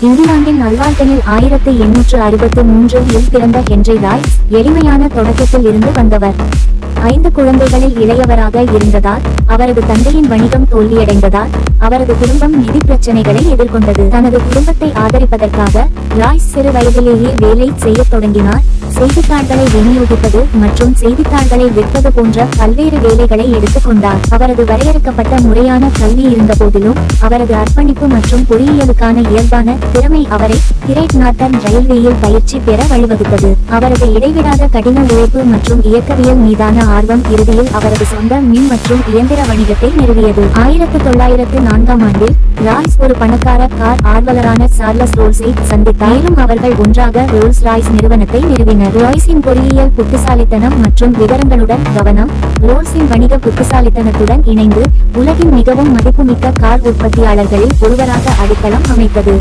இங்கிலாந்தின் நல்வாழ்த்தனில் 1863 பிறந்த Henry Royce எளிமையான தொடக்கத்தில் இருந்து வந்தவர். 5 குழந்தைகளில் இளையவராக இருந்ததால் அவரது தந்தையின் வணிகம் தோல்வியடைந்ததால் அவரது குடும்பம் நிதி பிரச்சனைகளை எதிர்கொண்டது. தனது குடும்பத்தை ஆதரிப்பதற்காக ராய்ஸ் சிறு வயதிலேயே வேலை செய்யத் தொடங்கினார். செய்தித்தாள்களை விநியோகிப்பது மற்றும் செய்தித்தாள்களை விற்பது போன்ற பல்வேறு வேலைகளை எடுத்துக் கொண்டார். அவரது வரையறுக்கப்பட்ட முறையான கல்வி இருந்த போதிலும் அவரது அர்ப்பணிப்பு மற்றும் பொறியியலுக்கான இயல்பான திறமை அவரை கிரேட் நார்த்தர்ன் ரயில்வேயில் பயிற்சி பெற வழிவகுத்தது. அவரது இடைவிடாத கடின உழைப்பு மற்றும் இயக்கவியல் மீதான ஆர்வம் இறுதியில் அவரது சொந்த மின் மற்றும் இயந்திர வணிகத்தை நிறுவியது. 1904 ஆண்டில் ராய்ஸ் ஒரு பணக்கார கார் ஆர்வலரான சார்லஸ் ரோல்ஸை சந்தித்தார். மேலும் அவர்கள் ஒன்றாக ரோல்ஸ் ராய்ஸ் நிறுவனத்தை நிறுவினர். ராய்ஸின் பொறியியல் புத்திசாலித்தனம் மற்றும் விவரங்களுடன் கவனம் ரோல்ஸின் வணிக புத்திசாலித்தனத்துடன் இணைந்து உலகின் மிகவும் மதிப்புமிக்க கார் உற்பத்தியாளர்களில் ஒருவராக அடித்தளம் அமைத்தது.